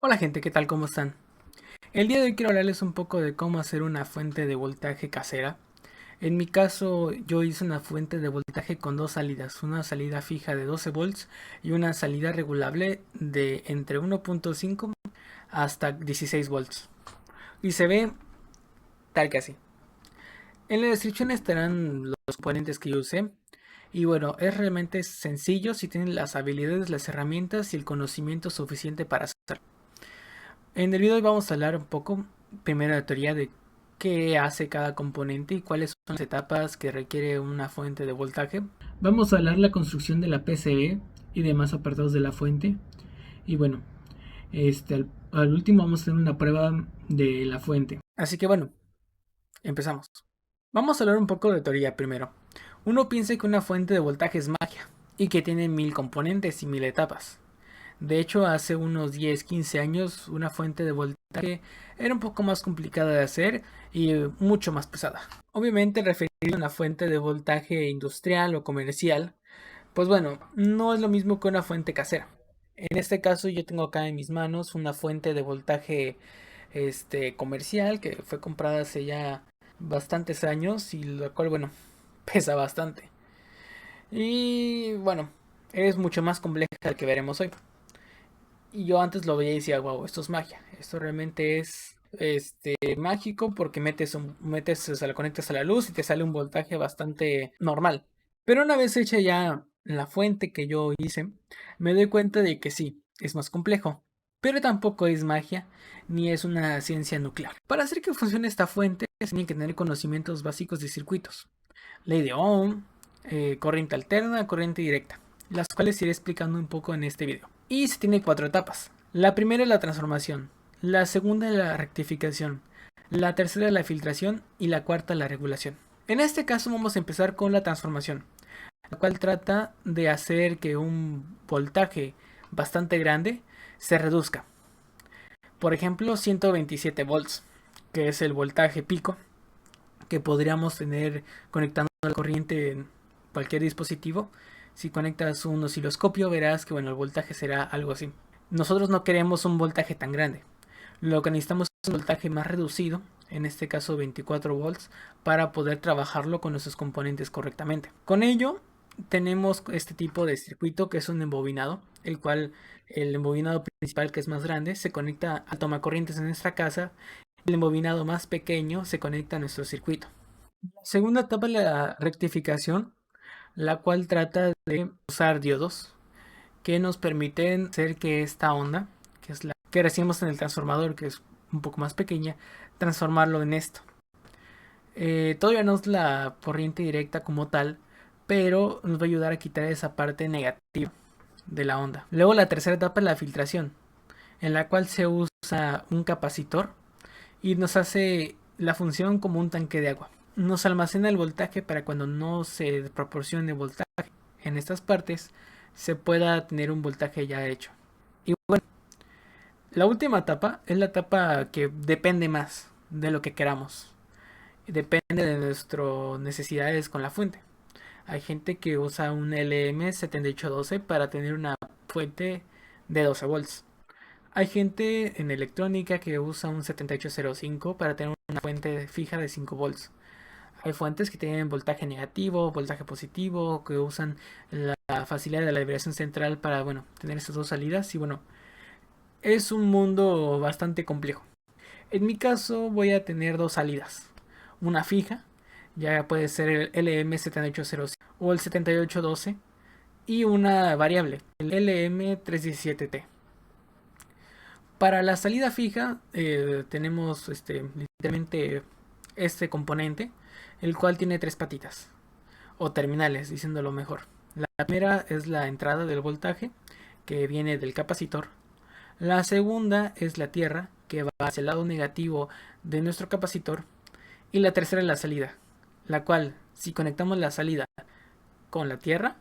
Hola gente, ¿qué tal? ¿Cómo están? El día de hoy quiero hablarles un poco de cómo hacer una fuente de voltaje casera. En mi caso, yo hice una fuente de voltaje con dos salidas, una salida fija de 12 volts y una salida regulable de entre 1.5 hasta 16 volts. Y se ve tal que así. En la descripción estarán los componentes que yo usé. Y bueno, es realmente sencillo si tienen las habilidades, las herramientas y el conocimiento suficiente para hacerlo. En el video de hoy vamos a hablar un poco, primero la teoría de qué hace cada componente y cuáles son las etapas que requiere una fuente de voltaje. Vamos a hablar la construcción de la PCB y demás apartados de la fuente. Y bueno, al último vamos a hacer una prueba de la fuente. Así que bueno, empezamos. Vamos a hablar un poco de teoría primero. Uno piensa que una fuente de voltaje es magia y que tiene 1000 componentes y 1000 etapas. De hecho, hace unos 10-15 años una fuente de voltaje era un poco más complicada de hacer y mucho más pesada. Obviamente, referirse a una fuente de voltaje industrial o comercial, pues bueno, no es lo mismo que una fuente casera. En este caso yo tengo acá en mis manos una fuente de voltaje comercial que fue comprada hace ya bastantes años y la cual bueno, pesa bastante. Y bueno, es mucho más compleja de la que veremos hoy. Y yo antes lo veía y decía, wow, esto es magia. Esto realmente es mágico porque o sea, lo conectas a la luz y te sale un voltaje bastante normal. Pero una vez hecha ya la fuente que yo hice, me doy cuenta de que sí, es más complejo. Pero tampoco es magia ni es una ciencia nuclear. Para hacer que funcione esta fuente, se tienen que tener conocimientos básicos de circuitos. Ley de Ohm, corriente alterna, corriente directa, las cuales iré explicando un poco en este video. Y se tiene cuatro etapas. La primera es la transformación, la segunda es la rectificación, la tercera es la filtración y la cuarta la regulación. En este caso vamos a empezar con la transformación, la cual trata de hacer que un voltaje bastante grande se reduzca. Por ejemplo, 127 volts, que es el voltaje pico que podríamos tener conectando la corriente en cualquier dispositivo. Si conectas un osciloscopio verás que bueno, el voltaje será algo así. Nosotros no queremos un voltaje tan grande. Lo que necesitamos es un voltaje más reducido, en este caso 24 volts, para poder trabajarlo con nuestros componentes correctamente. Con ello tenemos este tipo de circuito que es un embobinado, el cual el embobinado principal, que es más grande, se conecta al tomacorrientes en nuestra casa. El embobinado más pequeño se conecta a nuestro circuito. La segunda etapa es la rectificación, la cual trata de usar diodos que nos permiten hacer que esta onda, que es la que recibimos en el transformador, que es un poco más pequeña, transformarlo en esto. Todavía no es la corriente directa como tal, pero nos va a ayudar a quitar esa parte negativa de la onda. Luego la tercera etapa es la filtración, en la cual se usa un capacitor y nos hace la función como un tanque de agua. Nos almacena el voltaje para cuando no se proporcione voltaje en estas partes, se pueda tener un voltaje ya hecho. Y bueno, la última etapa es la etapa que depende más de lo que queramos. Depende de nuestras necesidades con la fuente. Hay gente que usa un LM7812 para tener una fuente de 12 volts. Hay gente en electrónica que usa un 7805 para tener una fuente fija de 5 volts. Hay fuentes que tienen voltaje negativo, voltaje positivo, que usan la facilidad de la vibración central para, bueno, tener estas dos salidas. Y bueno, es un mundo bastante complejo. En mi caso voy a tener dos salidas. Una fija, ya puede ser el LM7805 o el 7812, y una variable, el LM317T. Para la salida fija tenemos literalmente este componente, el cual tiene tres patitas, o terminales, diciéndolo mejor. La primera es la entrada del voltaje, que viene del capacitor. La segunda es la tierra, que va hacia el lado negativo de nuestro capacitor. Y la tercera es la salida, la cual, si conectamos la salida con la tierra,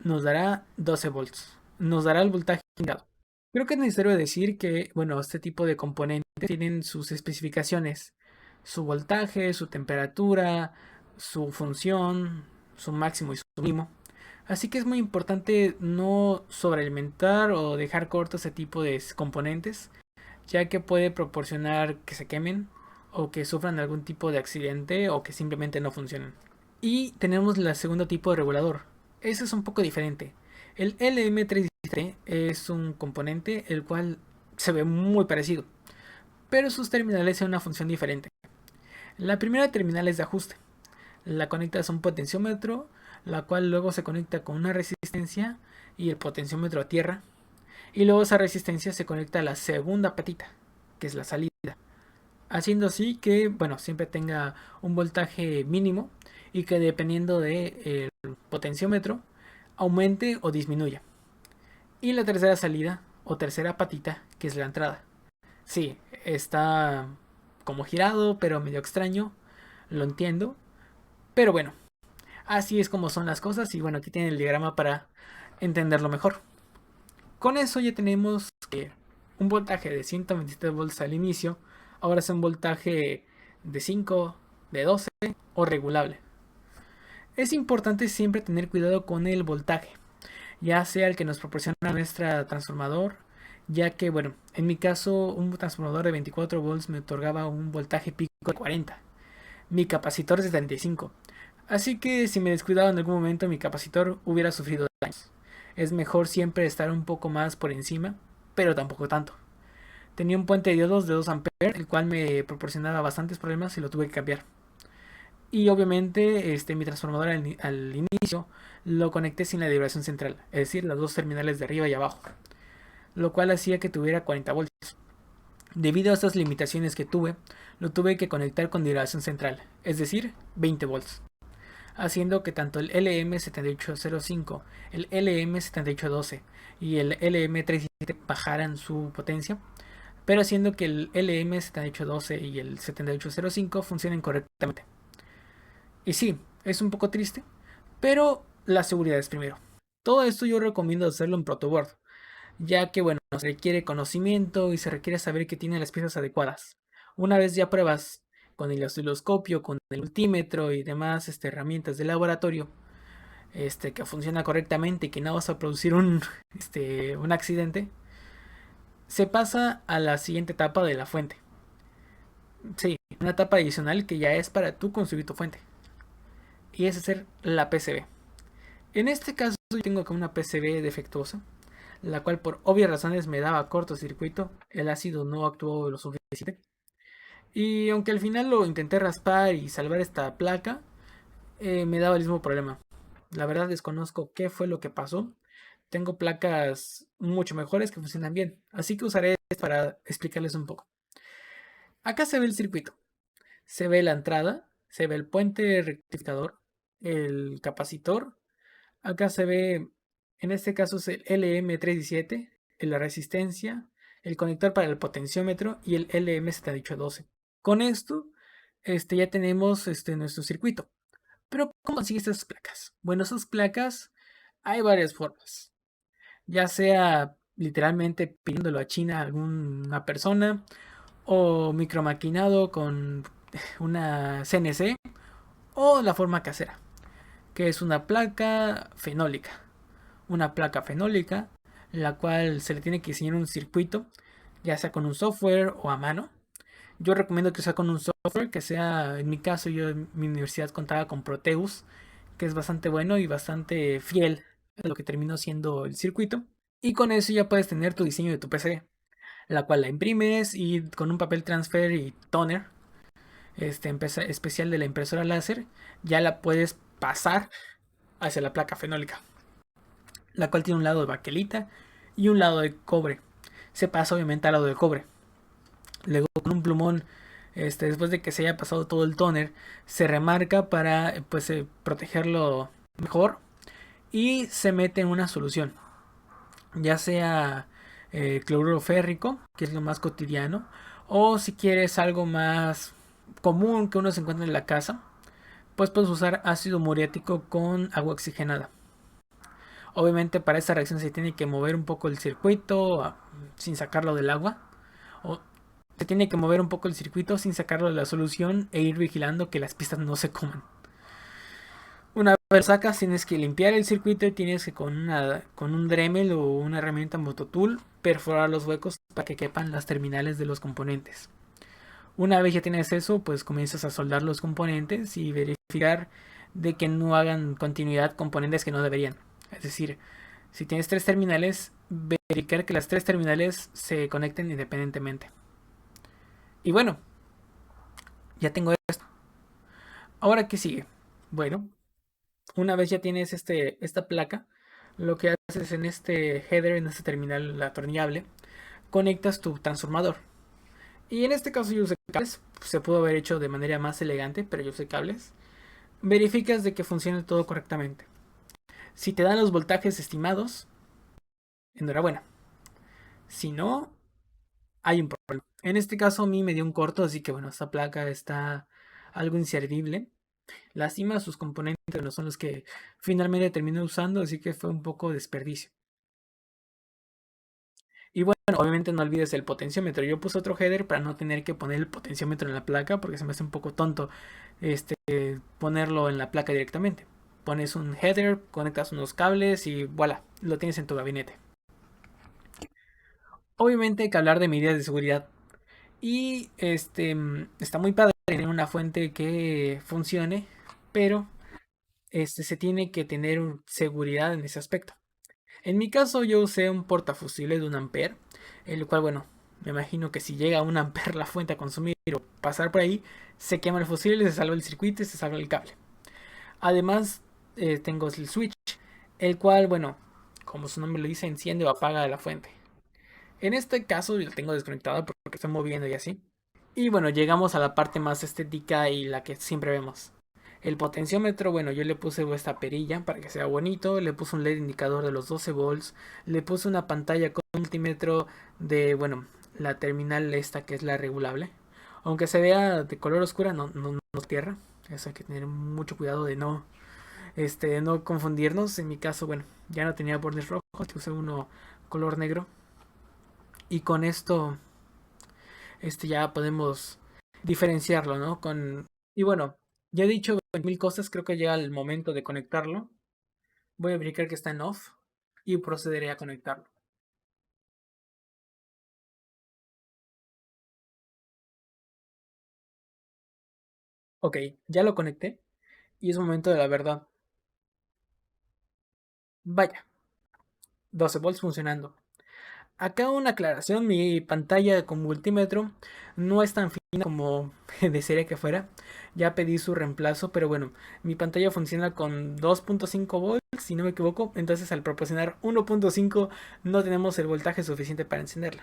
nos dará 12 volts. Nos dará el voltaje indicado. Creo que es necesario decir que, bueno, este tipo de componentes tienen sus especificaciones, su voltaje, su temperatura, su función, su máximo y su mínimo. Así que es muy importante no sobrealimentar o dejar corto ese tipo de componentes ya que puede proporcionar que se quemen o que sufran algún tipo de accidente o que simplemente no funcionen. Y tenemos el segundo tipo de regulador. Ese es un poco diferente. El LM317 es un componente el cual se ve muy parecido, pero sus terminales tienen una función diferente. La primera terminal es de ajuste. La conectas a un potenciómetro, la cual luego se conecta con una resistencia y el potenciómetro a tierra. Y luego esa resistencia se conecta a la segunda patita, que es la salida. Haciendo así que, bueno, siempre tenga un voltaje mínimo y que dependiendo del potenciómetro aumente o disminuya. Y la tercera salida o tercera patita, que es la entrada. Sí, está como girado, pero medio extraño, lo entiendo. Pero bueno, así es como son las cosas y bueno, aquí tienen el diagrama para entenderlo mejor. Con eso ya tenemos que un voltaje de 127 volts al inicio, ahora es un voltaje de 5, de 12 o regulable. Es importante siempre tener cuidado con el voltaje, ya sea el que nos proporciona nuestro transformador, ya que bueno, en mi caso un transformador de 24 volts me otorgaba un voltaje pico de 40, mi capacitor es de 35, así que si me descuidaba en algún momento mi capacitor hubiera sufrido daños. Es mejor siempre estar un poco más por encima, pero tampoco tanto. Tenía un puente de diodos de 2 amperes, el cual me proporcionaba bastantes problemas y lo tuve que cambiar. Y obviamente mi transformador al inicio lo conecté sin la derivación central, es decir, las dos terminales de arriba y abajo, lo cual hacía que tuviera 40 voltios. Debido a estas limitaciones que tuve, lo tuve que conectar con derivación central, es decir, 20 volts, haciendo que tanto el LM7805, el LM7812 y el LM317 bajaran su potencia, pero haciendo que el LM7812 y el 7805 funcionen correctamente. Y sí, es un poco triste, pero la seguridad es primero. Todo esto yo recomiendo hacerlo en protoboard, ya que bueno, se requiere conocimiento y se requiere saber que tiene las piezas adecuadas. Una vez ya pruebas con el osciloscopio, con el multímetro y demás herramientas de laboratorio, que funciona correctamente y que no vas a producir un accidente, se pasa a la siguiente etapa de la fuente. Sí, una etapa adicional que ya es para tú construir tu fuente. Y es hacer la PCB. En este caso yo tengo acá una PCB defectuosa, la cual por obvias razones me daba cortocircuito, el ácido no actuó lo suficiente. Y aunque al final lo intenté raspar y salvar esta placa, me daba el mismo problema. La verdad desconozco qué fue lo que pasó. Tengo placas mucho mejores que funcionan bien, así que usaré esto para explicarles un poco. Acá se ve el circuito, se ve la entrada, se ve el puente rectificador, el capacitor. Acá se ve, en este caso es el LM317, la resistencia, el conector para el potenciómetro y el LM7812. Con esto, ya tenemos nuestro circuito. Pero, ¿cómo consigue estas placas? Bueno, esas placas hay varias formas. Ya sea literalmente pidiéndolo a China a alguna persona o micromaquinado con una CNC o la forma casera, que es una placa fenólica. Una placa fenólica, la cual se le tiene que diseñar un circuito, ya sea con un software o a mano. Yo recomiendo que sea con un software, que sea, en mi caso, yo en mi universidad contaba con Proteus, que es bastante bueno y bastante fiel a lo que terminó siendo el circuito. Y con eso ya puedes tener tu diseño de tu PC, la cual la imprimes y con un papel transfer y toner, especial de la impresora láser, ya la puedes pasar hacia la placa fenólica, la cual tiene un lado de baquelita y un lado de cobre. Se pasa obviamente al lado de cobre. Luego con un plumón, después de que se haya pasado todo el tóner, se remarca para pues protegerlo mejor y se mete en una solución, ya sea cloruro férrico, que es lo más cotidiano, o si quieres algo más común que uno se encuentra en la casa, pues puedes usar ácido muriático con agua oxigenada. Obviamente para esta reacción se tiene que mover un poco el circuito sin sacarlo del agua. O se tiene que mover un poco el circuito sin sacarlo de la solución e ir vigilando que las pistas no se coman. Una vez lo sacas, tienes que limpiar el circuito y tienes que con un Dremel o una herramienta Mototool perforar los huecos para que quepan las terminales de los componentes. Una vez ya tienes eso, pues comienzas a soldar los componentes y verificar de que no hagan continuidad componentes que no deberían. Es decir, si tienes tres terminales, verificar que las tres terminales se conecten independientemente. Y bueno, ya tengo esto. Ahora, ¿qué sigue? Bueno, una vez ya tienes esta placa, lo que haces en este header, en este terminal atornillable, conectas tu transformador. Y en este caso yo usé cables, se pudo haber hecho de manera más elegante, pero yo usé cables. Verificas de que funcione todo correctamente. Si te dan los voltajes estimados, enhorabuena. Si no, hay un problema. En este caso a mí me dio un corto, así que bueno, esta placa está algo inservible. Lástima, sus componentes no son los que finalmente terminé usando, así que fue un poco desperdicio. Y bueno, obviamente no olvides el potenciómetro. Yo puse otro header para no tener que poner el potenciómetro en la placa porque se me hace un poco tonto ponerlo en la placa directamente. Pones un header, conectas unos cables y voilà, lo tienes en tu gabinete. Obviamente hay que hablar de medidas de seguridad. Y está muy padre tener una fuente que funcione, pero se tiene que tener seguridad en ese aspecto. En mi caso yo usé un portafusible de 1 ampere, el cual, bueno, me imagino que si llega a 1 ampere la fuente a consumir o pasar por ahí, se quema el fusible, se salva el circuito y se salva el cable. Además, tengo el switch, el cual, bueno, como su nombre lo dice, enciende o apaga la fuente. En este caso lo tengo desconectado porque estoy moviendo y así. Y bueno, llegamos a la parte más estética y la que siempre vemos. El potenciómetro, bueno, yo le puse esta perilla para que sea bonito, le puse un LED indicador de los 12 volts, le puse una pantalla con multímetro de, bueno, la terminal esta que es la regulable. Aunque se vea de color oscura, no tierra. Eso hay que tener mucho cuidado de no confundirnos. En mi caso, bueno, ya no tenía bordes rojos, usé uno color negro. Y con esto, ya podemos diferenciarlo, ¿no? Y bueno, ya he dicho mil cosas, creo que llega el momento de conectarlo. Voy a verificar que está en off y procederé a conectarlo. Ok, ya lo conecté y es momento de la verdad. Vaya, 12 volts funcionando. Acá una aclaración, mi pantalla con multímetro no es tan fina como desearía que fuera. Ya pedí su reemplazo, pero bueno, mi pantalla funciona con 2.5 volts, si no me equivoco. Entonces al proporcionar 1.5 no tenemos el voltaje suficiente para encenderla.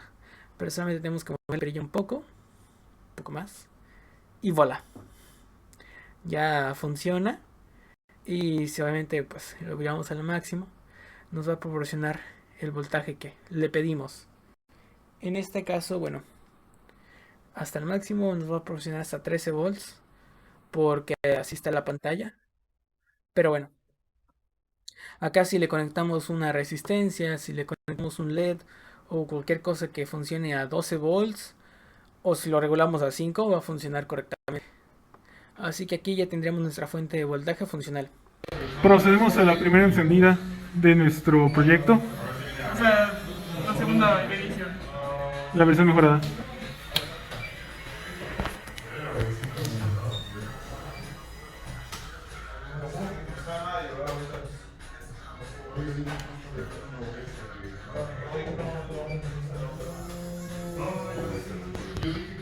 Pero solamente tenemos que mover el brillo un poco más. Y voilà, ya funciona. Y si obviamente pues lo llevamos al máximo, nos va a proporcionar el voltaje que le pedimos. En este caso, bueno, hasta el máximo nos va a proporcionar hasta 13 volts porque así está la pantalla. Pero bueno, acá si le conectamos una resistencia, si le conectamos un LED o cualquier cosa que funcione a 12 volts o si lo regulamos a 5 va a funcionar correctamente. Así que aquí ya tendríamos nuestra fuente de voltaje funcional. Procedemos a la primera encendida de nuestro proyecto, O sea, la segunda edición. la versión mejorada.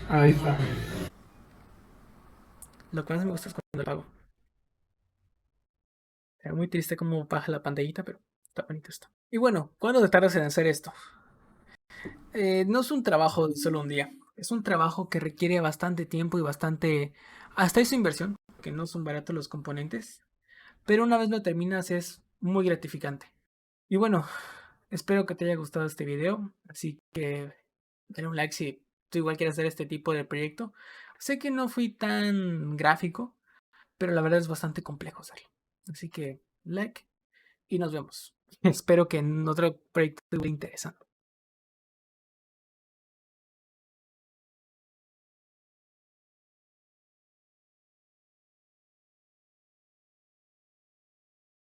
Ahí está. Lo que más me gusta es cuando lo hago. Es muy triste cómo baja la pantallita, pero está bonito esto. Y bueno, ¿cuándo te tardas en hacer esto? No es un trabajo de solo un día. Es un trabajo que requiere bastante tiempo y bastante... Hasta eso inversión, que no son baratos los componentes. Pero una vez lo terminas es muy gratificante. Y bueno, espero que te haya gustado este video. Así que dale un like si tú igual quieres hacer este tipo de proyecto. Sé que no fui tan gráfico, pero la verdad es bastante complejo hacerlo. Así que like y nos vemos. Espero que en otro proyecto te interesante.